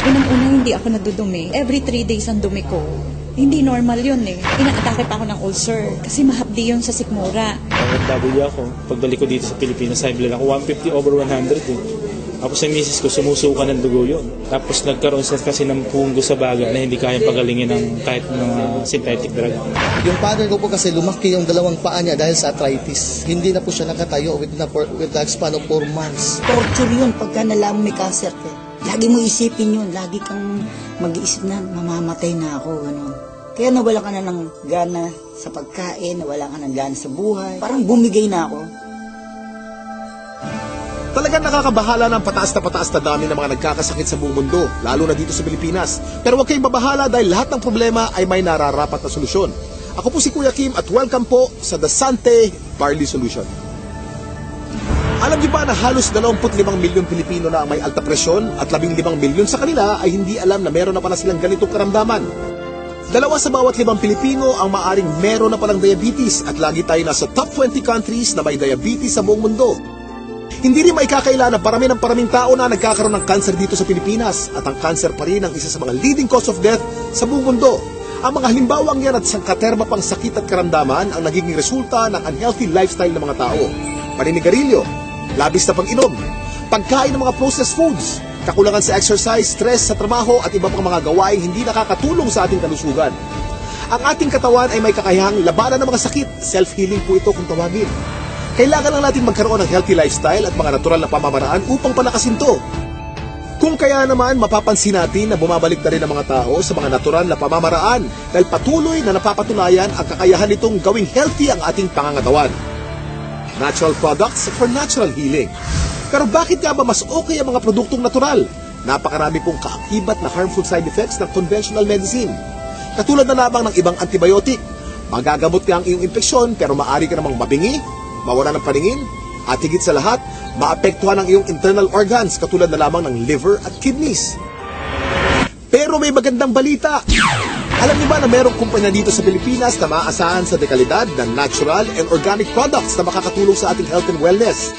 Unang-una hindi ako nadudumi. Every 3 days ang dumi ko. Hindi normal yun eh. Inaatake pa ako ng ulcer kasi mahapdi yun sa sikmura. OFW ako. Pagbalik ko dito sa Pilipinas, high blood ako 150/100 eh. Tapos ang misis ko, sumusuka ng dugo yun. Tapos nagkaroon siya kasi ng punggo sa baga na hindi kayang pagalingin ng kahit mga synthetic drug. Yung father ko po kasi lumaki yung dalawang paa niya dahil sa arthritis. Hindi na po siya nakatayo with the span of 4 months. Torture yun pagka nalaman may cancer ka. Lagi mo isipin yun. Lagi kang mag-iisip na mamamatay na ako. Ano. Kaya nawala ka na ng gana sa pagkain, nawala ka ng gana sa buhay. Parang bumigay na ako. Talagang nakakabahala ng pataas na dami ng mga nagkakasakit sa buong mundo, lalo na dito sa Pilipinas. Pero huwag kayong mabahala dahil lahat ng problema ay may nararapat na solusyon. Ako po si Kuya Kim at welcome po sa The Sante Barley Solution. Alam niyo ba na halos 25 milyon Pilipino na ang may alta presyon at 15 milyon sa kanila ay hindi alam na meron na pala silang ganitong karamdaman? 2 sa bawat 5 Pilipino ang maaring meron na palang diabetes at lagi tayo nasa top 20 countries na may diabetes sa buong mundo. Hindi rin maikakaila na paraming tao na nagkakaroon ng cancer dito sa Pilipinas at ang cancer pa rin ang isa sa mga leading cause of death sa buong mundo. Ang mga halimbawang yan at sangkaterma pang sakit at karamdaman ang nagiging resulta ng unhealthy lifestyle ng mga tao. Paninigarilyo, labis na pag-inom, pagkain ng mga processed foods, kakulangan sa exercise, stress sa trabaho at iba pang mga gawaing hindi nakakatulong sa ating kalusugan. Ang ating katawan ay may kakayahang labanan ng mga sakit. Self-healing po ito kung tawagin. Kailangan lang natin magkaroon ng healthy lifestyle at mga natural na pamamaraan upang palakasin to. Kung kaya naman, mapapansin natin na bumabalik na rin ang mga tao sa mga natural na pamamaraan dahil patuloy na napapatunayan ang kakayahan nitong gawing healthy ang ating pangangatawan. Natural products for natural healing. Pero bakit nga ba mas okay ang mga produktong natural? Napakarami pong kaakibat na harmful side effects ng conventional medicine. Katulad na lamang ng ibang antibiotic. Magagamot ka ang iyong infeksyon pero maaari ka namang mabingi, mawala ng paningin, at higit sa lahat, maapektuhan ang iyong internal organs katulad na lamang ng liver at kidneys. Pero may magandang balita. Alam niyo ba na mayroong kumpanya dito sa Pilipinas na maaasahan sa dekalidad ng natural and organic products na makakatulong sa ating health and wellness?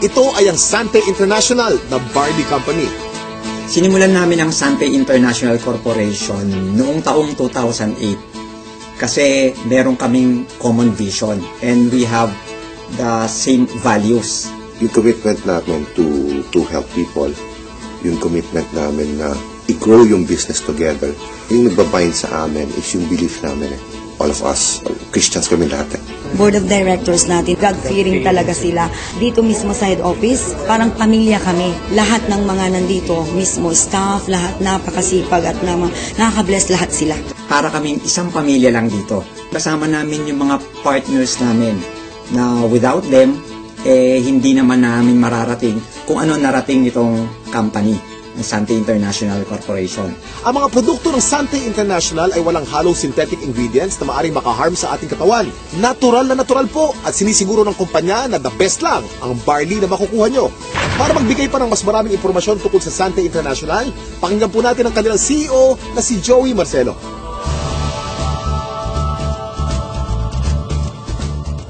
Ito ay ang Sante International na barley company. Sinimulan namin ang Sante International Corporation noong taong 2008 kasi meron kaming common vision and we have the same values. Yung commitment namin to help people, yung commitment namin na i-grow yung business together, yung nagbabind sa amin is yung belief namin. All of us, Christians kami lahat. Board of Directors natin, God-fearing talaga sila. Dito mismo sa head office, parang pamilya kami. Lahat ng mga nandito, mismo staff, lahat napakasipag at nakaka-bless lahat sila. Para kaming isang pamilya lang dito. Kasama namin yung mga partners namin na without them, hindi naman namin mararating kung ano narating itong company, ng Sante International Corporation. Ang mga produkto ng Sante International ay walang halong synthetic ingredients na maaaring makaharm sa ating katawan. Natural na natural po at sinisiguro ng kumpanya na the best lang ang barley na makukuha nyo. Para magbigay pa ng mas maraming impormasyon tungkol sa Sante International, pakinggan po natin ang kanilang CEO na si Joey Marcelo.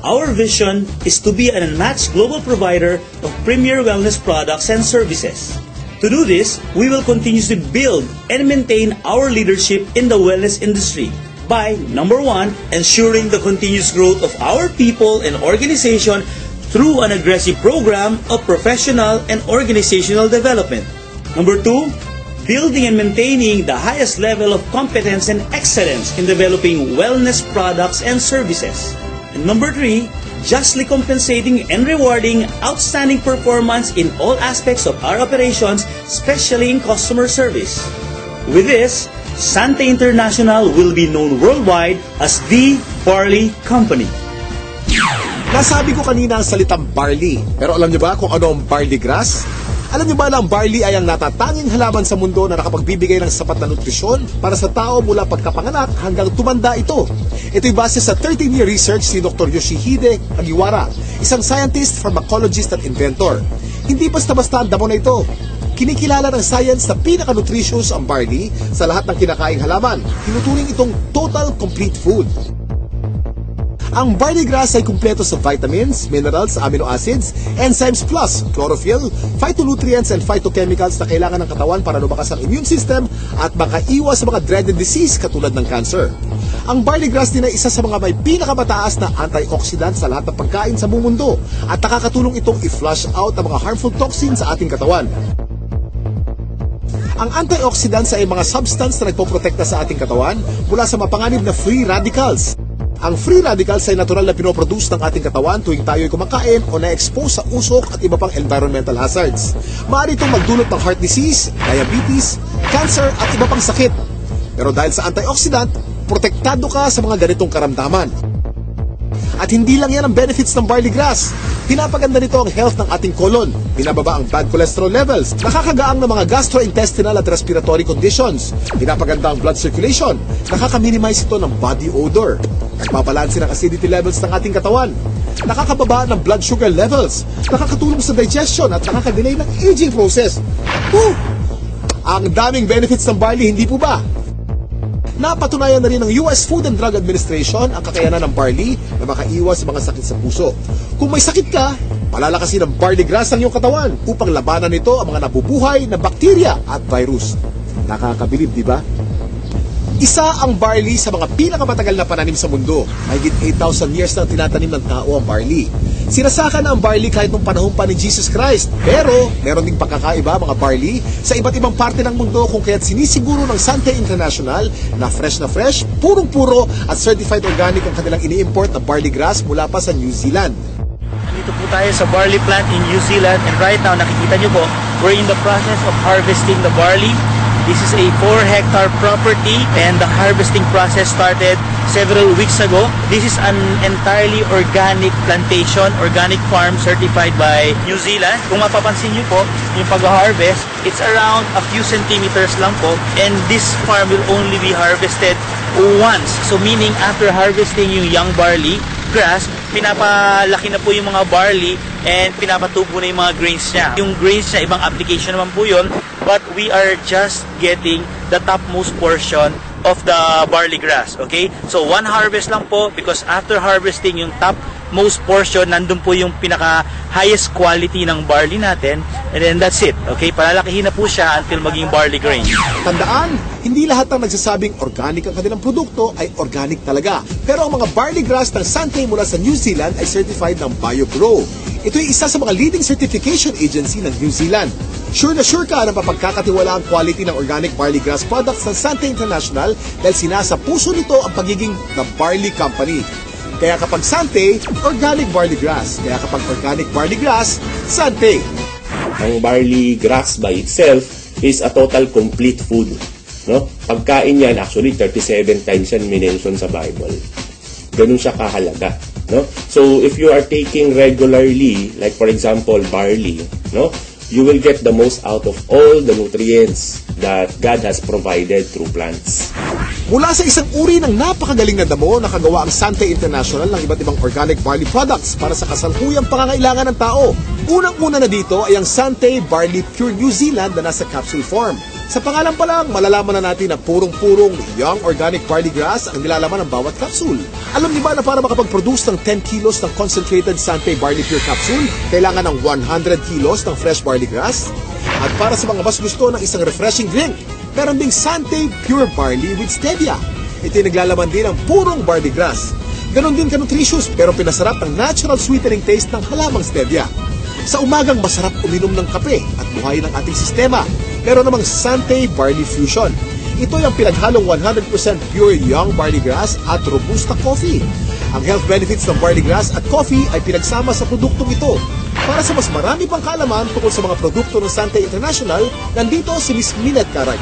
Our vision is to be an unmatched global provider of premier wellness products and services. To do this, we will continuously build and maintain our leadership in the wellness industry by, number 1, ensuring the continuous growth of our people and organization through an aggressive program of professional and organizational development. Number 2, building and maintaining the highest level of competence and excellence in developing wellness products and services. And number 3, justly compensating and rewarding outstanding performance in all aspects of our operations, especially in customer service. With this, Sante International will be known worldwide as the Barley Company. Nasabi ko kanina ang salitang barley, pero alam niyo ba kung ano ang barley grass? Alam niyo ba na ang barley ay ang natatanging halaman sa mundo na nakapagbibigay ng sapat na nutrisyon para sa tao mula pagkapanganak hanggang tumanda ito? Ito'y base sa 13-year research ni Dr. Yoshihide Hagiwara, isang scientist, pharmacologist at inventor. Hindi basta-basta ang damo na ito. Kinikilala ng science na pinaka-nutritious ang barley sa lahat ng kinakaing halaman. Tinuturing itong total complete food. Ang barley grass ay kumpleto sa vitamins, minerals, amino acids, enzymes plus chlorophyll, phytonutrients and phytochemicals na kailangan ng katawan para lumakas ang immune system at makaiwas sa mga dreaded disease katulad ng cancer. Ang barley grass din ay isa sa mga may pinakamataas na antioxidant sa lahat ng pagkain sa buong mundo at nakakatulong itong i-flush out ang mga harmful toxins sa ating katawan. Ang antioxidants ay mga substance na nagpoprotekta sa ating katawan mula sa mapanganib na free radicals. Ang free radicals ay natural na pinoproduce ng ating katawan tuwing tayo ay kumakain o na-expose sa usok at iba pang environmental hazards. Maaari itong magdulot ng heart disease, diabetes, cancer at iba pang sakit. Pero dahil sa antioxidant, protektado ka sa mga ganitong karamdaman. At hindi lang yan ang benefits ng barley grass. Pinapaganda nito ang health ng ating colon, binababa ang bad cholesterol levels, nakakagaang ng mga gastrointestinal at respiratory conditions, pinapaganda ang blood circulation, nakaka-minimize ito ng body odor, nagpapalansin ang acidity levels ng ating katawan, nakakababa ng blood sugar levels, nakakatulong sa digestion at nakakadelay ng aging process. Ang daming benefits ng barley, hindi po ba? Napatunayan na rin ng US Food and Drug Administration ang kakayanan ng barley na makaiwas sa mga sakit sa puso. Kung may sakit ka, palalakasin ng barley grass ang iyong katawan upang labanan nito ang mga nabubuhay na bakterya at virus. Nakakabilib, di ba? Isa ang barley sa mga pinakamatagal na pananim sa mundo. Mahigit 8,000 years na tinatanim ng tao ang barley. Sinasaka na ang barley kahit nung panahon pa ni Jesus Christ. Pero, meron ding pagkakaiba mga barley sa iba't ibang parte ng mundo kung kaya't sinisiguro ng Sante International na fresh, purong-puro at certified organic ang kanilang ini-import na barley grass mula pa sa New Zealand. Dito po tayo sa barley plant in New Zealand, and right now nakikita nyo po, we're in the process of harvesting the barley. This is a 4-hectare property and the harvesting process started several weeks ago. This is an entirely organic plantation, organic farm certified by New Zealand. Kung mapapansin nyo po, yung pag-harvest, it's around a few centimeters lang po, and this farm will only be harvested once. So meaning after harvesting yung young barley grass, pinapalaki na po yung mga barley and pinapatubo na yung mga grains niya. Yung grains niya, ibang application naman po yun, but we are just getting the topmost portion of the barley grass, okay? So one harvest lang po, because after harvesting yung topmost portion, nandun po yung pinaka highest quality ng barley natin, and then that's it, okay? Palalakihin na po siya until maging barley grain. Tandaan, hindi lahat ng nagsasabing organic ang kanilang produkto ay organic talaga. Pero ang mga barley grass ng Sante mula sa New Zealand ay certified ng BioGrow. Ito ay isa sa mga leading certification agency ng New Zealand. Sure na sure ka na mapagkakatiwala ang quality ng organic barley grass products ng Sante International dahil sinasa puso nito ang pagiging The Barley Company. Kaya kapag Sante, organic barley grass. Kaya kapag organic barley grass, Sante. Ang barley grass by itself is a total complete food. No? Pagkain yan, actually 37 times yan minention sa Bible. Ganun siya kahalaga. No? So if you are taking regularly, like for example barley, no, you will get the most out of all the nutrients that God has provided through plants. Mula sa isang uri ng napakagaling na damo, nakagawa ang Sante International ng iba't ibang organic barley products para sa kasalukuyang pangangailangan ng tao. Unang-una na dito ay ang Sante Barley Pure New Zealand na nasa capsule form. Sa pangalan pa lang, malalaman na natin na purong-purong young organic barley grass ang nilalaman ng bawat capsule. Alam niyo ba na para makapag-produce ng 10 kilos ng concentrated Sante Barley Pure capsule, kailangan ng 100 kilos ng fresh barley grass? At para sa mga mas gusto ng isang refreshing drink, meron ding Sante Pure Barley with Stevia. Ito ay naglalaman din ng purong barley grass. Ganon din ka-nutritious pero pinasarap ng natural sweetening taste ng halamang Stevia. Sa umagang masarap uminom ng kape at buhayin ang ating sistema. Meron namang Sante Barley Fusion. Ito ay ang pinaghalong 100% pure young barley grass at robusta coffee. Ang health benefits ng barley grass at coffee ay pinagsama sa produktong ito. Para sa mas marami pang kaalaman tungkol sa mga produkto ng Sante International, nandito si Ms. Minette Caray.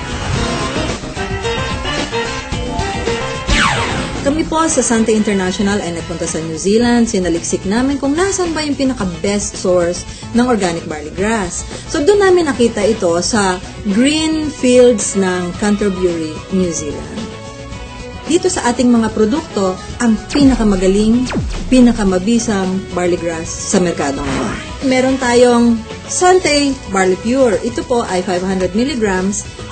Kami po sa Sante International ay nagpunta sa New Zealand, sinaliksik namin kung nasan ba yung pinaka-best source ng organic barley grass. So doon namin nakita ito sa green fields ng Canterbury, New Zealand. Dito sa ating mga produkto, ang pinakamagaling, pinakamabisang barley grass sa merkado ngayon. Meron tayong Sante Barley Pure. Ito po ay 500 mg,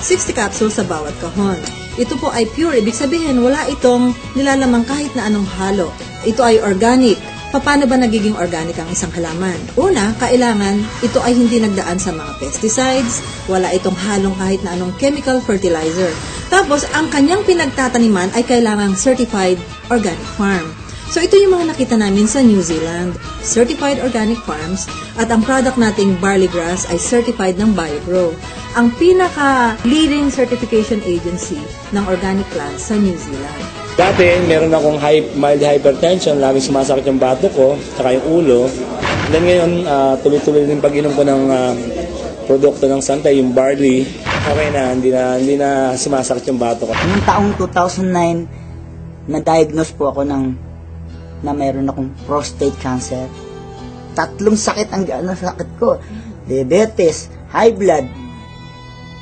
60 capsules sa bawat kahon. Ito po ay pure, ibig sabihin wala itong nilalamang kahit na anong halo. ito ay organic. Paano ba nagiging organic ang isang halaman? Una, kailangan ito ay hindi nagdaan sa mga pesticides, wala itong halong kahit na anong chemical fertilizer. Tapos, ang kanyang pinagtataniman ay kailangang certified organic farm. So, ito yung mga nakita namin sa New Zealand, certified organic farms, at ang product nating barley grass ay certified ng BioGrow, ang pinaka-leading certification agency ng organic plants sa New Zealand. Dati, meron akong mild hypertension, laging sumasakit yung bato ko, saka yung ulo. Then ngayon, tuloy-tuloy din pag-inom ko ng produkto ng Santay, yung barley. Okay na, hindi na sumasakit yung bato ko. Noong taong 2009, na-diagnose po ako na mayroon akong prostate cancer. 3 sakit ang sakit ko. Diabetes, high blood,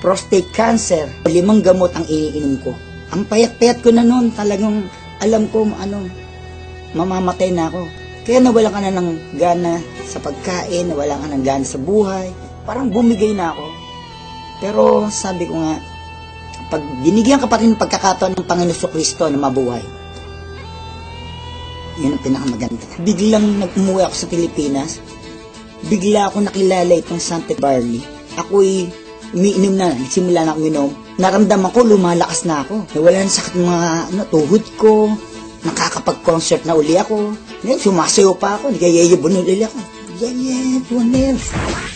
prostate cancer. 5 gamot ang iniinom ko. Ang payat-payat ko na noon, talagang alam ko mamamatay na ako. Kaya nawalan ka na ng gana sa pagkain, nawalan ka ng gana sa buhay. Parang bumigay na ako. Pero sabi ko nga, pag binigyan ka pa rin ng pagkakataon ng Panginoon Kristo na mabuhay, yun ang pinakamaganda. Biglang umuwi ako sa Pilipinas, bigla ako nakilala itong Santay Barley. Ako'y umiinom na, nagsimula na akong inom. Naramdaman ko, lumalakas na ako. Nawala na sakit mga tuhod ko, nakakapag-concert na uli ako. Ngayon, sumasayo pa ako, nagayayabon uli ako.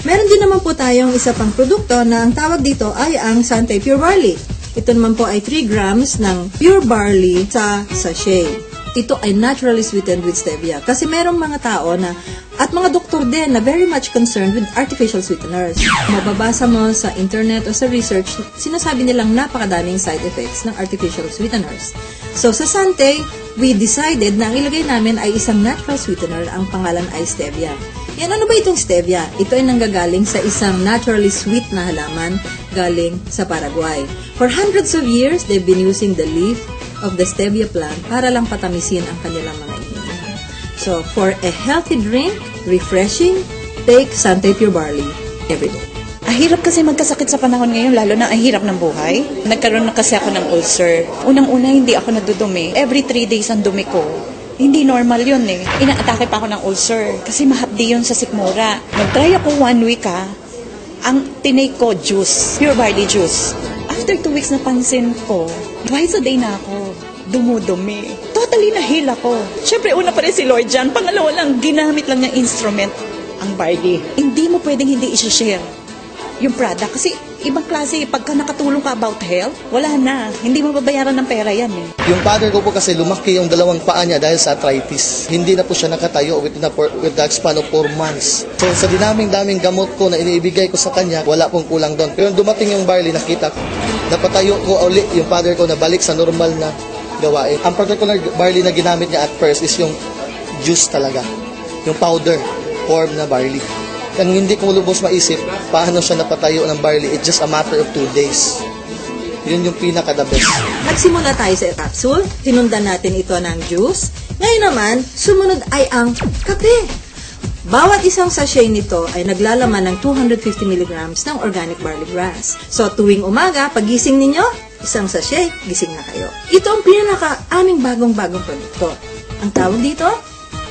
Meron din naman po tayong isa pang produkto na ang tawag dito ay ang Santay Pure Barley. Ito naman po ay 3 grams ng pure barley sa sachet. Ito ay naturally sweetened with stevia. Kasi merong mga tao na, at mga doktor din na very much concerned with artificial sweeteners. Mababasa mo sa internet o sa research, sinasabi nilang napakadaming side effects ng artificial sweeteners. So sa Santay, we decided na ang ilagay namin ay isang natural sweetener, ang pangalan ay stevia. Yan, ano ba itong stevia? Ito ay nanggagaling sa isang naturally sweet na halaman galing sa Paraguay. For hundreds of years, they've been using the leaf of the stevia plant para lang patamisin ang kanilang mga iniinom. So, for a healthy drink, refreshing, take Santay Pure Barley every day. Hirap kasi magkasakit sa panahon ngayon, lalo na ang hirap ng buhay. Nagkaroon na kasi ako ng ulcer. Unang-una, hindi ako nadudumi. Every 3 days ang dumi ko. Hindi normal yun eh. Inaatake pa ako ng ulcer kasi mahapdi yun sa sikmura. Nag-try ako 1 week ang tinake ko juice, pure barley juice. After 2 weeks napansin ko, twice a day na ako dumudumi. Totally na-heal ako. Siyempre, una pa rin si Lord dyan. Pangalawa lang, ginamit lang niyang instrument ang barley. Hindi mo pwedeng hindi i-share yung product. Kasi ibang klase, pagka nakatulong ka about health, wala na. Hindi mo babayaran ng pera yan eh. Yung father ko po kasi lumaki yung 2 paa niya dahil sa arthritis. Hindi na po siya nakatayo with the span of 4 months. So sa daming gamot ko na iniibigay ko sa kanya, wala pong kulang doon. Pero dumating yung barley, nakita ko, napatayo ko uli yung father ko na balik sa normal na gawain. Ang particular barley na ginamit niya at first is yung juice talaga. Yung powder form na barley. Kung hindi ko lubos maisip, paano siya napatayo ng barley, it's just a matter of 2 days. Yun yung pinaka-the best. Nagsimula tayo sa capsule, tinundan natin ito ng juice. Ngayon naman, sumunod ay ang kape. Bawat isang sachet nito ay naglalaman ng 250 mg ng organic barley grass. So tuwing umaga, pagising ninyo, isang sachet, gising na kayo. Ito ang pinaka-aming bagong-bagong produkto. Ang tawag dito,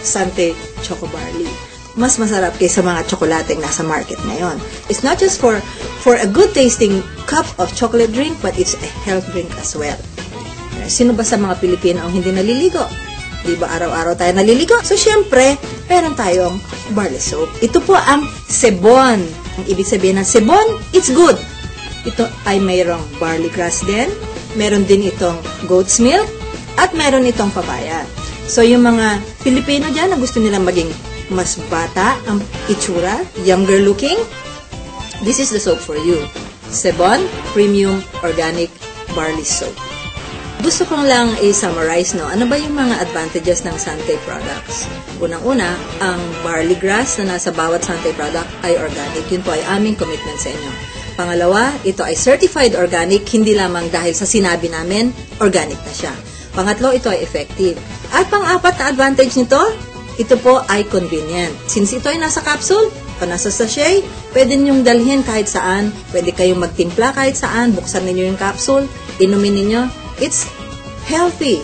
Santay Choco Barley. Mas masarap kaysa mga tsokolateng nasa market ngayon. It's not just for a good tasting cup of chocolate drink, but it's a health drink as well. Sino ba sa mga Pilipino ang hindi naliligo? Di ba araw-araw tayo naliligo? So syempre, meron tayong barley soap. Ito po ang sebon. Ang ibig sabihin ng sebon, it's good. Ito ay mayroong barley grass din. Meron din itong goat's milk. At meron itong papaya. So yung mga Pilipino dyan na gusto nilang maging mas bata ang itsura, younger looking, this is the soap for you. Sebon Premium Organic Barley Soap. Gusto kong lang i-summarize, no? Ano ba yung mga advantages ng Santay products? Unang-una, ang barley grass na nasa bawat Santay product ay organic. Yun po ay aming commitment sa inyo. Pangalawa, ito ay certified organic, hindi lamang dahil sa sinabi namin, organic na siya. Pangatlo, ito ay effective. At pang-apat na advantage nito, ito po ay convenient. Since ito ay nasa capsule o nasa sachet, pwede ninyong dalhin kahit saan. Pwede kayong magtimpla kahit saan. Buksan ninyo yung capsule, inumin ninyo. It's healthy.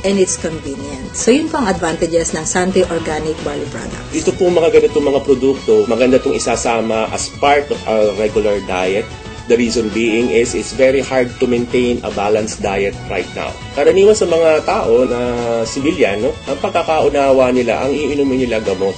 and it's convenient. So yun po ang advantages ng Sante Organic Barley Product. Ito po mga ganitong mga produkto, maganda itong isasama as part of our regular diet. The reason being is it's very hard to maintain a balanced diet right now. Karaniwan sa mga tao na civilian, no, ang pagkakaunawa nila, ang iinumin nila gamot.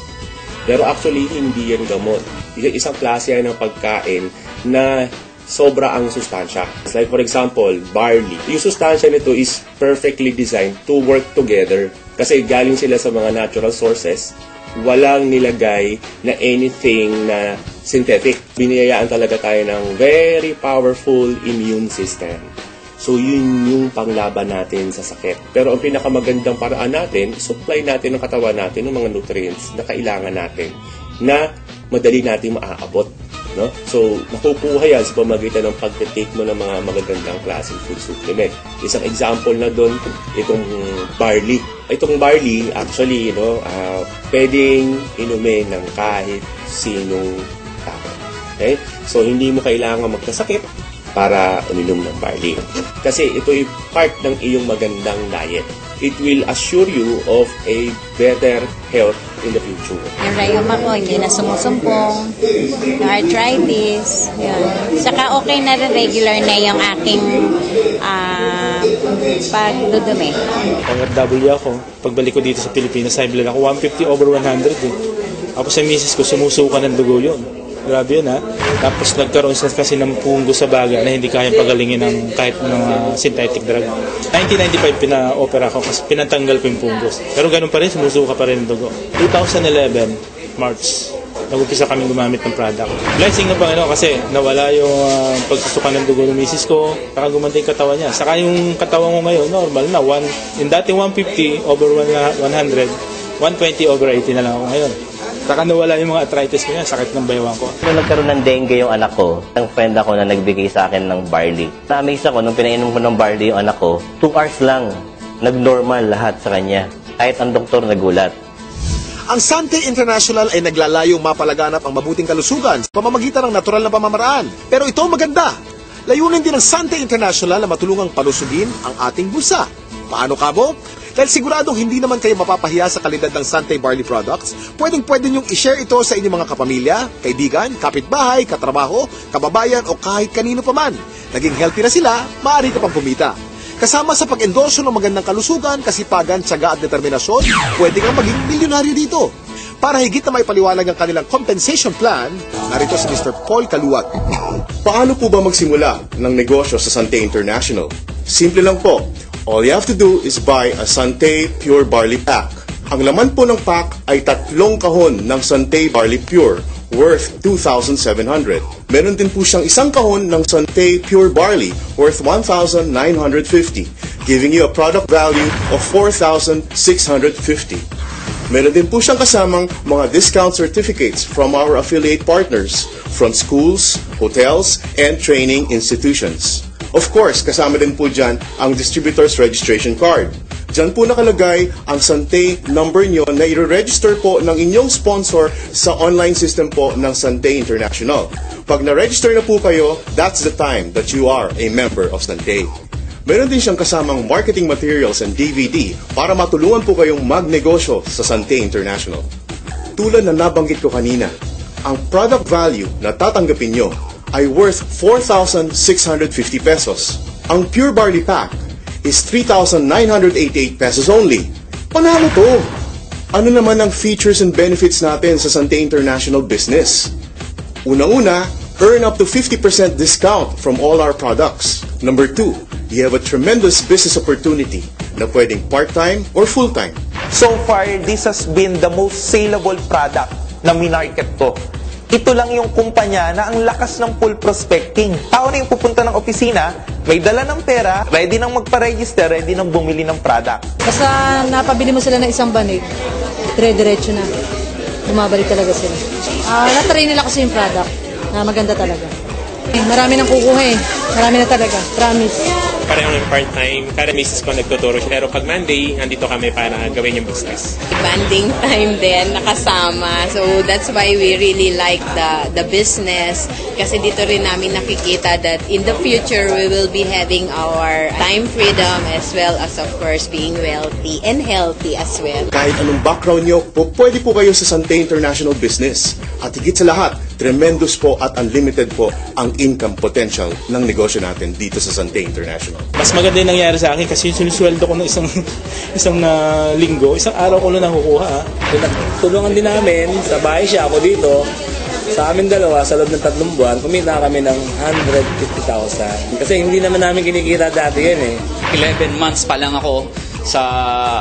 Pero actually, hindi yan gamot. Isang klase yan ng pagkain na sobra ang sustansya. Like for example, barley. Yung sustansya nito is perfectly designed to work together. Kasi galing sila sa mga natural sources. Walang nilagay na anything na synthetic. Biniyayaan talaga tayo ng very powerful immune system. So yun yung panglaban natin sa sakit. Pero ang pinakamagandang paraan natin, supply natin ng katawan natin ng mga nutrients na kailangan natin na madali natin maaabot. No? So, makukuha yan sa pamagitan ng pag-take mo ng mga magagandang klaseng food supplement. Isang example na doon, itong barley. Itong barley, actually, pwedeng inumin ng kahit sinong tao. Okay? So, hindi mo kailangan magkasakit para uminom ng barley. Kasi ito ay part ng iyong magandang diet. It will assure you of a better health in the future. Yung rayuma ko, hindi na sumusumpong. Yung arthritis. Yun. Saka okay na rin, regular na yung aking pagdudumi. Pang-FW ako. Pagbalik ko dito sa Pilipinas, high blood ako. 150 over 100 eh. Tapos sa misis ko, sumusuka ng dugo yun. Grabe yun ha. Tapos nagkaroon siya kasi ng punggo sa baga na hindi kayang pagalingin ng kahit ng synthetic drug. 1995 pina-opera ko kasi pinatanggal ko yung punggos. Pero ganun pa rin, sumusuka pa rin ang dugo. 2011, March, nag-upisa kami gumamit ng product. Blessing na Panginoon kasi nawala yung pagsusuka ng dugo ng misis ko, saka gumanda yung katawan niya. Saka yung katawan ko ngayon, normal na. Yung dati 150 over 100, 120 over 80 na lang ako ngayon. Saka nawala yung mga arthritis ko yan, sakit ng baywang ko. Nung nagkaroon ng dengue yung anak ko, ang friend ako na nagbigay sa akin ng barley. Na-amaze ako nung pinainom ko ng barley yung anak ko, 2 hours lang, nag-normal lahat sa kanya. Kahit ang doktor nagulat. Ang Sante International ay naglalayong mapalaganap ang mabuting kalusugan sa pamamagitan ng natural na pamamaraan. Pero ito ang maganda. Layunin din ng Sante International na matulungang palusugin ang ating bulsa. Paano kamo? Dahil siguradong hindi naman kayo mapapahiya sa kalidad ng Sante Barley Products, pwedeng-pwede niyong i-share ito sa inyong mga kapamilya, kaibigan, kapitbahay, katrabaho, kababayan o kahit kanino pa man. Naging healthy na sila, maaari ka pang kumita. Kasama sa pag-endorso ng magandang kalusugan, kasipagan, tiyaga at determinasyon, pwede kang maging milyonaryo dito. Para higit na may paliwanag ang kanilang compensation plan, narito si Mr. Paul Kaluwag. Paano po ba magsimula ng negosyo sa Sante International? Simple lang po. All you have to do is buy a Sante Pure Barley Pack. Ang laman po ng pack ay 3 kahon ng Sante Barley Pure worth 2,700. Meron din po siyang 1 kahon ng Sante Pure Barley worth 1,950, giving you a product value of 4,650. Meron din po siyang kasamang mga discount certificates from our affiliate partners from schools, hotels, and training institutions. Of course, kasama din po dyan ang distributor's registration card. Dyan po nakalagay ang Sante number nyo na i-register po ng inyong sponsor sa online system po ng Sante International. Pag na-register na po kayo, that's the time that you are a member of Sante. Meron din siyang kasamang marketing materials and DVD para matulungan po kayong magnegosyo sa Sante International. Tulad na nabanggit ko kanina, ang product value na tatanggapin nyo ay worth 4,650 pesos. Ang Pure Barley Pack is 3,988 pesos only. Panalo to! Ano naman ang features and benefits natin sa Sante International business? Unang-una, earn up to 50% discount from all our products. Number 2, you have a tremendous business opportunity na pwedeng part-time or full-time. So far, this has been the most saleable product na minarket ko. Ito lang yung kumpanya na ang lakas ng full prospecting. Tao na yung pupunta ng opisina, may dala ng pera, ready nang magpa-register, ready nang bumili ng product. Basta napabili mo sila ng isang banig, dire-diretso na. Bumabalik talaga sila. Na-try nila kasi yung product na maganda talaga. Marami nang kukuha eh. Marami na talaga. Promise. Pareho ng part-time. Kada misis ko nagtuturo siya. Pero pag Monday, nandito kami para gawin yung business. Banding time din, nakasama. So that's why we really like the business. Kasi dito rin namin nakikita that in the future, we will be having our time freedom as well as of course being wealthy and healthy as well. Kahit anong background nyo, pwede po kayo sa Sante International Business. At higit sa lahat, tremendous po at unlimited po ang income potential ng negosyo natin dito sa Sante International. Mas maganda yung nangyari sa akin kasi yung sinusweldo ko ng isang linggo, isang araw ko lang nakukuha. Tulungan din namin, sa bahay siya, ako dito. Sa amin dalawa, sa loob ng 3 buwan, kumita kami ng 150,000. Kasi hindi naman namin kinikita dati yan eh. 11 months pa lang ako sa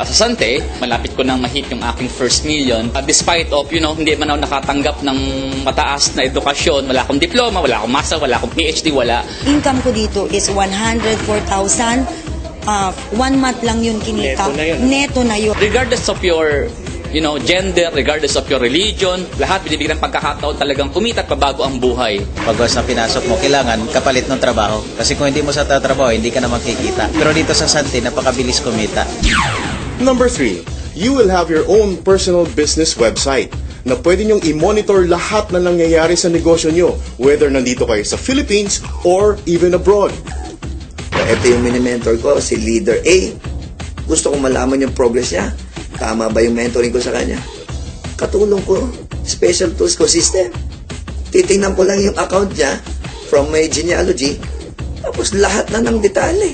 Sante, malapit ko nang ma-hit yung aking first million. Despite of, hindi man ako nakatanggap ng mataas na edukasyon, wala akong diploma, wala akong master, wala akong PhD, wala. Income ko dito is 104,000. 1 month lang yun kinita. Neto na yun. Regardless of your gender, regardless of your religion, lahat binibigyan ng pagkakataon talagang kumita at pabago ang buhay. Pag na pinasok mo, kailangan kapalit ng trabaho. Kasi kung hindi mo sa tatrabaho, hindi ka na makikita. Pero dito sa Sante, napakabilis kumita. Number 3, you will have your own personal business website na pwede nyong i-monitor lahat na nangyayari sa negosyo nyo, whether nandito kayo sa Philippines or even abroad. Ito yung mini-mentor ko, si Leader A. Gusto kong malaman yung progress niya. Tama ba yung mentoring ko sa kanya? Katulong ko, special tools ko system. Titingnan ko lang yung account niya from my genealogy, tapos lahat na ng detalye.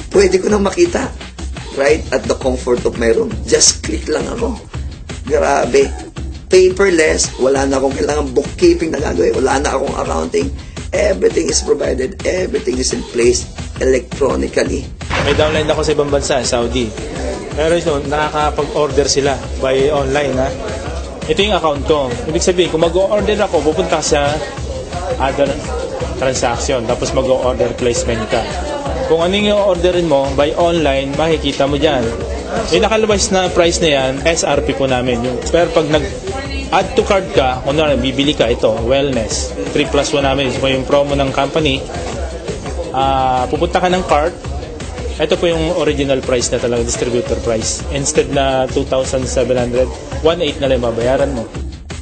Pwede ko nang makita right at the comfort of my room. Just click lang ako. Grabe. Paperless, wala na akong kailangan bookkeeping na gagawin, wala na akong accounting. Everything is provided, everything is in place electronically. May downline ako sa ibang bansa, Saudi. Pero nakakapag-order sila by online, ha. Ito yung account ko. Ibig sabihin, kung mag-order ako, pupunta sa other transaction, tapos mag-order placement ka. Kung ano yung orderin mo, by online, makikita mo dyan. Yung nakalabas na price na yan, SRP po namin. Pero pag nag-add to cart ka, kung bibili ka ito, wellness, 3+1 namin, yung promo ng company, pupunta ka ng cart, ito po yung original price na talaga, distributor price. Instead na 2,700, 1,800 na lang mabayaran mo.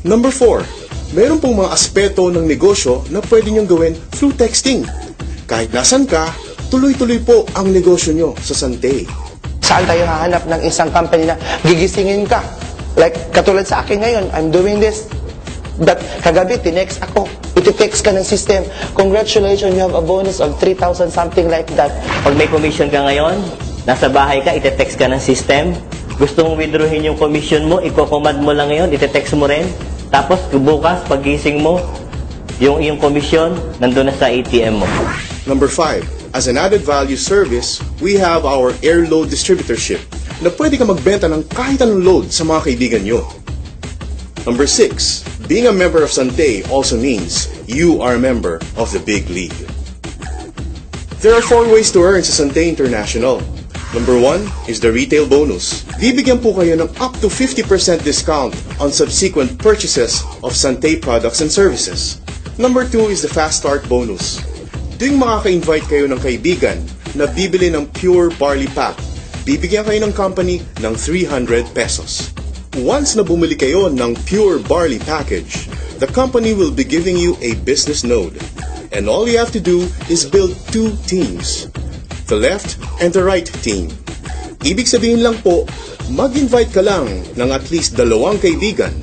Number 4, meron pong mga aspeto ng negosyo na pwede nyong gawin through texting. Kahit nasan ka, tuloy-tuloy po ang negosyo nyo sa Sante. Saan tayo hahanap ng isang company na gigisingin ka? Like, katulad sa akin ngayon, I'm doing this. But kagabi, tinext ako. Iti-text ka ng system. Congratulations, you have a bonus of 3,000, something like that. Pag may commission ka ngayon, nasa bahay ka, iti-text ka ng system. Gusto mong withdrawin yung commission mo, i-command mo lang ngayon, iti-text mo rin. Tapos bukas, paggising mo, yung commission, nandun na sa ATM mo. Number 5, as an added value service, we have our air load distributorship na pwede ka magbenta ng kahit anong load sa mga kaibigan nyo. Number 6, being a member of Sante also means you are a member of the big league. There are 4 ways to earn sa Sante International. Number 1 is the retail bonus. Bibigyan po kayo ng up to 50% discount on subsequent purchases of Sante products and services. Number 2 is the fast start bonus. Tuwing makaka-invite kayo ng kaibigan na bibili ng pure barley pack, bibigyan kayo ng company ng 300 pesos. Once na bumili kayo ng pure barley package, the company will be giving you a business node. And all you have to do is build 2 teams, the left and the right team. Ibig sabihin lang po, mag-invite ka lang ng at least 2 kaibigan.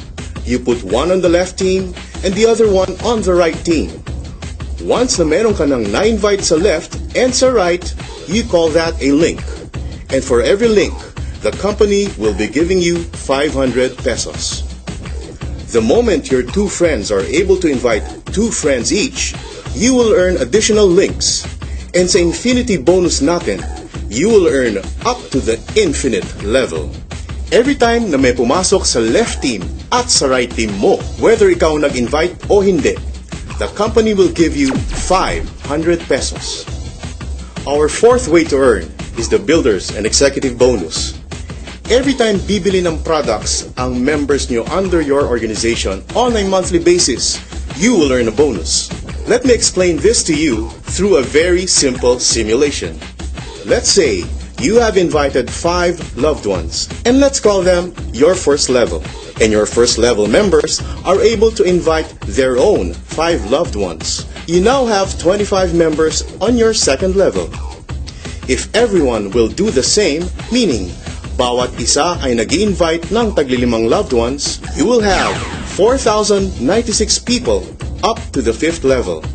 You put one on the left team and the other one on the right team. Once na meron ka ng na-invite sa left and sa right, you call that a link. And for every link, the company will be giving you 500 pesos. The moment your 2 friends are able to invite 2 friends each, you will earn additional links. And sa infinity bonus natin, you will earn up to the infinite level. Every time na may pumasok sa left team at sa right team mo, whether ikaw nag-invite o hindi, the company will give you 500 pesos. Our 4th way to earn is the Builders and Executive Bonus. Every time bibili ng products ang members nyo under your organization on a monthly basis, you will earn a bonus. Let me explain this to you through a very simple simulation. Let's say you have invited 5 loved ones, and let's call them your first level. And your first level members are able to invite their own 5 loved ones. You now have 25 members on your second level. If everyone will do the same, meaning bawat isa ay nag-i-invite ng tagli-5 loved ones, you will have 4,096 people up to the 5th level.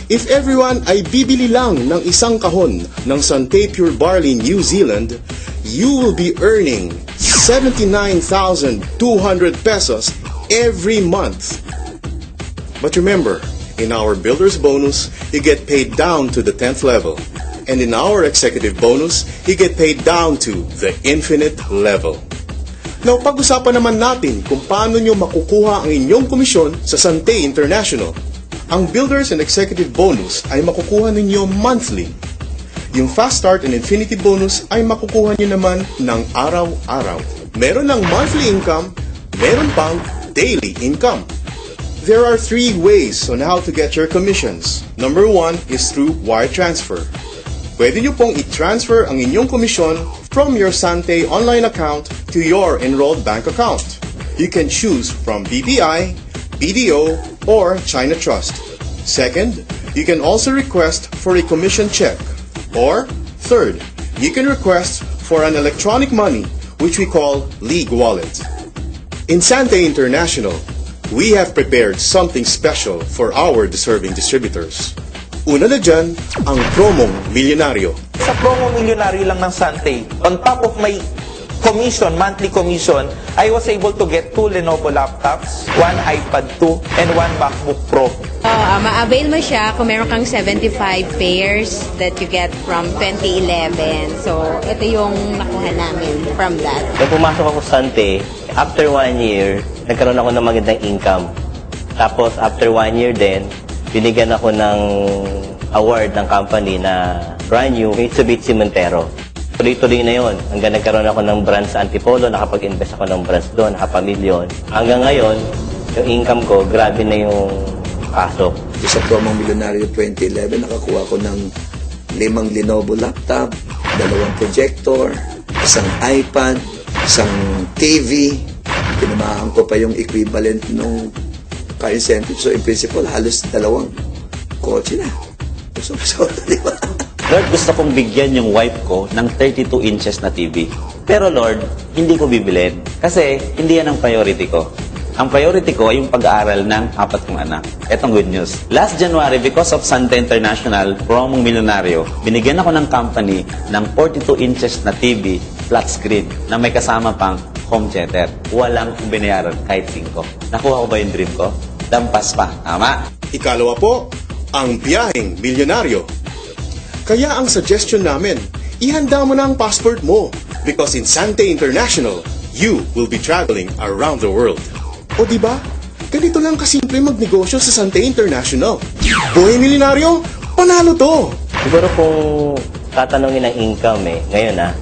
If everyone ay bibili lang ng isang kahon ng Sante Pure Barley New Zealand, you will be earning 79,200 pesos every month. But remember, in our Builder's Bonus, you get paid down to the 10th level. And in our Executive Bonus, you get paid down to the infinite level. Now, pag-usapan naman natin kung paano nyo makukuha ang inyong komisyon sa Sante International. Ang Builders and Executive Bonus ay makukuha ninyo monthly. Yung Fast Start and Infinity Bonus ay makukuha nyo naman ng araw-araw. Meron ng monthly income, meron pang daily income. There are 3 ways on how to get your commissions. Number 1 is through wire transfer. Pwede nyo pong i-transfer ang inyong komisyon from your Sante online account to your enrolled bank account. You can choose from BPI, BDO, or China Trust. Second, you can also request for a commission check. Or, third, you can request for an electronic money, which we call League Wallet. In Sante International, we have prepared something special for our deserving distributors. Una na dyan, ang promong milyonaryo. Sa promo milyonaryo lang ng Sante, on top of my commission, monthly commission, I was able to get 2 Lenovo laptops, 1 iPad 2, and 1 MacBook Pro. Ma-avail mo siya kung meron kang 75 pairs that you get from 2011. So, ito yung nakuha namin from that. Nung pumasok ako sa Sante, after 1 year, nagkaroon ako ng magandang income. Tapos, after 1 year din, binigyan ako ng award ng company na brand new Mitsubishi Montero. Tuloy-tuloy na yon. Hanggang nagkaroon ako ng brands sa Antipolo, nakapag-invest ako ng brands doon, nakapamilyon. Hanggang ngayon, yung income ko, grabe na yung pasok. Sa promong milyonaryo 2011, nakakuha ko ng 5 Lenovo laptop, 2 projector, 1 iPad, 1 TV. Pinamahan ko pa yung equivalent ng ka-incentive. So, in principle, halos 2 kotse na. So, di ba? Lord, gusto kong bigyan yung wife ko ng 32 inches na TV. Pero Lord, hindi ko bibilin. Kasi hindi yan ang priority ko. Ang priority ko ay yung pag-aaral ng 4 kong anak. Etong good news. Last January, because of Sante International, promong milyonaryo, binigyan ako ng company ng 42 inches na TV, flat screen, na may kasama pang home theater. Walang binayaran kahit 5. Nakuha ko ba yung dream ko? Dampas pa. Tama? Ikalawa po, ang biyaheng milyonaryo. Kaya ang suggestion namin, ihanda mo na ang passport mo because in Sante International, you will be traveling around the world. O diba? Ganito lang kasimple magnegosyo sa Sante International. Buhay milyonaryo, panalo to! Siguro kung tatanungin ng income ngayon na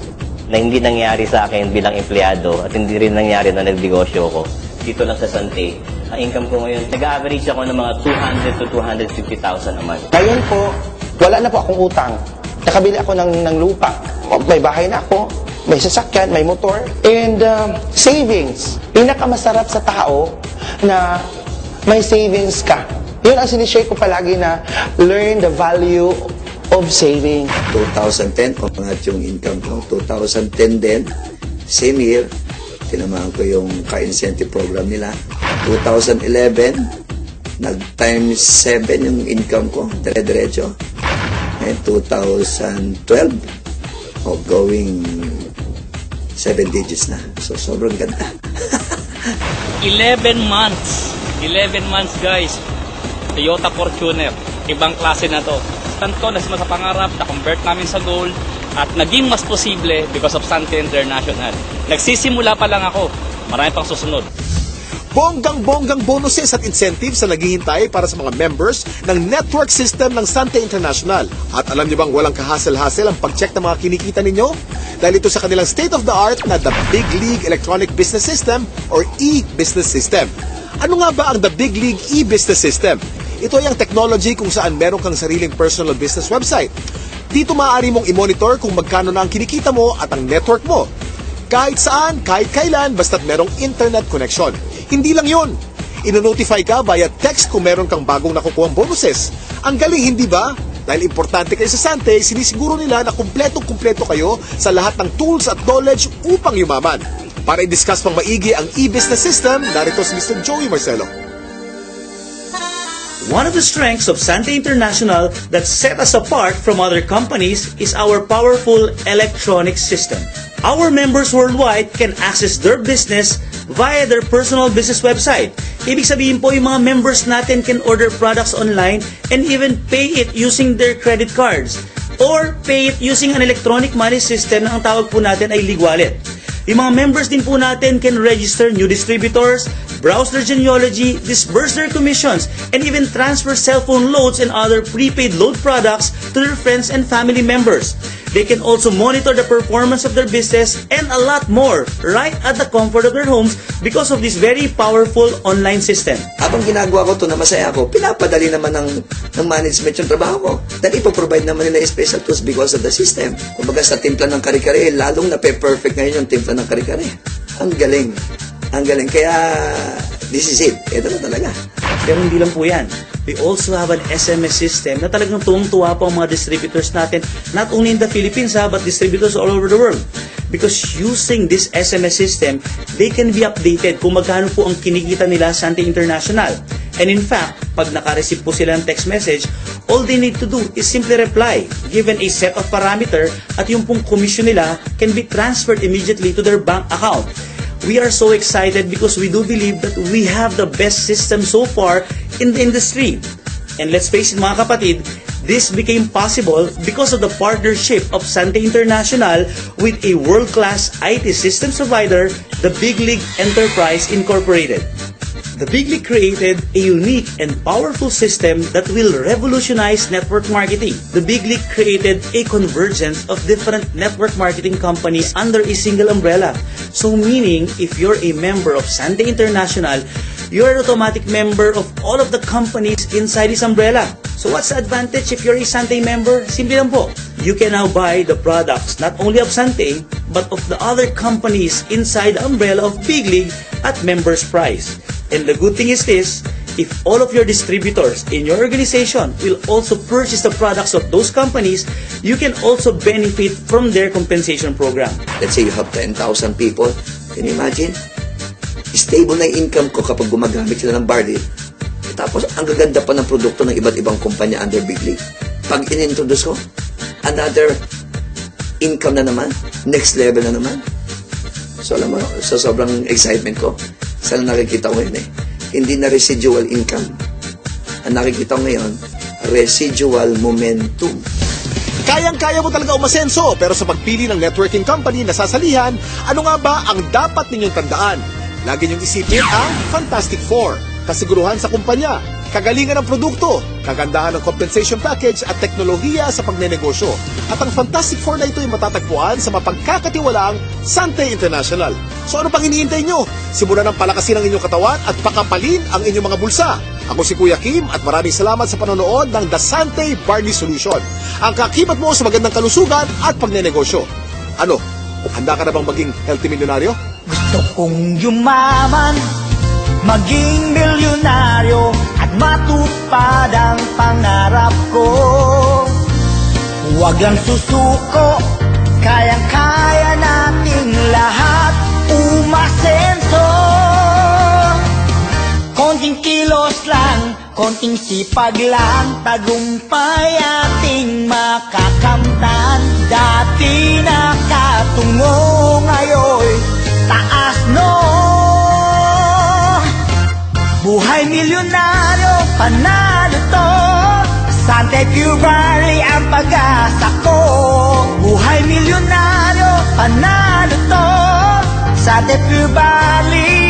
hindi nangyari sa akin bilang empleyado at hindi rin nangyari na nagnegosyo ko, dito lang sa Sante, ang income ko ngayon, nag-average ako ng mga 200 to 250,000 a month. Ngayon po, wala na po akong utang. Nakabili ako ng lupa. May bahay na ako, may sasakyan, may motor, and savings. Pinakamasarap sa tao na may savings ka. Yun ang sinishare ko palagi na learn the value of saving. 2010, umangat yung income ko. 2010 din, same year, tinamahan ko yung ka-incentive program nila. 2011, nag-times 7 yung income ko, dire-diretso. And 2012, going 7 digits na. So, sobrang ganda. 11 months. 11 months, guys. Toyota Fortuner. Ibang klase na to. Tanto na sa pangarap, na-convert namin sa goal, at naging mas posible because of Sante International. Nagsisimula pa lang ako. Marami pang susunod. Bonggang-bonggang bonuses at incentives na naghihintay para sa mga members ng network system ng Sante International. At alam niyo bang walang kahasel-hasel ang pag-check ng mga kinikita ninyo? Dahil ito sa kanilang state-of-the-art na The Big League Electronic Business System or e-Business System. Ano nga ba ang The Big League e-Business System? Ito ay ang technology kung saan meron kang sariling personal business website. Dito maaari mong i-monitor kung magkano na ang kinikita mo at ang network mo. Kahit saan, kahit kailan, basta't merong internet connection. Hindi lang yun. Ino-notify ka via text kung meron kang bagong nakukuhang bonuses. Ang galing, hindi ba? Dahil importante kayo sa Sante, sinisiguro nila na kumpletong-kumpleto kayo sa lahat ng tools at knowledge upang yumaman. Para i-discuss pang maigi ang e-business system, narito si Mr. Joey Marcelo. One of the strengths of Sante International that set us apart from other companies is our powerful electronic system. Our members worldwide can access their business via their personal business website. Ibig sabihin po, yung mga members natin can order products online and even pay it using their credit cards or pay it using an electronic money system na ang tawag po natin ay Ligwallet. Yung mga members din po natin can register new distributors, browse their genealogy, disburse their commissions, and even transfer cell phone loads and other prepaid load products to their friends and family members. They can also monitor the performance of their business and a lot more right at the comfort of their homes because of this very powerful online system. Habang ginagawa ko ito na masaya ako, pinapadali naman ng management yung trabaho ko. Dahil ipoprovide naman nila yung special tools because of the system. Kumbaga sa timpla ng kare-kare, lalong na-perfect ngayon yung timpla ng kare-kare. Ang galing. Ang galing. Kaya, this is it. Ito na talaga. Pero hindi lang po yan. We also have an SMS system na talagang tuwang-tuwa po ang mga distributors natin, not only in the Philippines but distributors all over the world. Because using this SMS system, they can be updated kung magkano po ang kinikita nila sa Sante International. And in fact, pag naka-receive po sila ng text message, all they need to do is simply reply, given a set of parameter, at yung pong commission nila can be transferred immediately to their bank account. We are so excited because we do believe that we have the best system so far in the industry. And let's face it mga kapatid, this became possible because of the partnership of Sante International with a world-class IT systems provider, the Big League Enterprise Incorporated. The Big League created a unique and powerful system that will revolutionize network marketing. The Big League created a convergence of different network marketing companies under a single umbrella. So meaning, if you're a member of Sante International, you're an automatic member of all of the companies inside this umbrella. So what's the advantage if you're a Sante member? Simple lang po. You can now buy the products not only of Sante, but of the other companies inside the umbrella of Big League at members price. And the good thing is this, if all of your distributors in your organization will also purchase the products of those companies, you can also benefit from their compensation program. Let's say you have 10,000 people. Can you imagine? Stable na yung income ko kapag gumagamit sila ng barley. Tapos, ang gaganda pa ng produkto ng iba't ibang kumpanya under Big League. Pag in-introduce ko, another income na naman, next level na naman. So, alam mo, sa sobrang excitement ko, saan nakikita ko yun hindi na residual income. Ang nakikita ko ngayon, residual momentum. Kayang-kaya mo talaga umasenso, pero sa pagpili ng networking company na sasalihan, ano nga ba ang dapat ninyong tandaan? Lagi niyong isipin ang Fantastic Four. Kasiguruhan sa kumpanya, kagalingan ng produkto, kagandahan ng compensation package at teknolohiya sa pagnenegosyo. At ang Fantastic Four na ito ay matatagpuan sa mapagkakatiwalaang Sante International. So ano pang hinihintay nyo? Simulan ng palakasin ang inyong katawan at pakapalin ang inyong mga bulsa. Ako si Kuya Kim at maraming salamat sa panonood ng The Sante Barley Solution. Ang kakibat mo sa magandang kalusugan at pagnenegosyo. Ano? Handa ka na bang maging healthy milyonaryo? Gusto kong yumaman, maging milyonaryo at matupad ang pangarap ko. Huwag lang susuko, kayang-kaya nating lahat umasenso. Konting kilos lang, konting sipag lang, tagumpay ating makakamtan. Dati nakatungo, ngayon taas no. Buhay milyonaryo, panalo to. Sante Pure Barley ang pag-asa ko. Buhay milyonaryo, panalo to. Sante Pure Barley.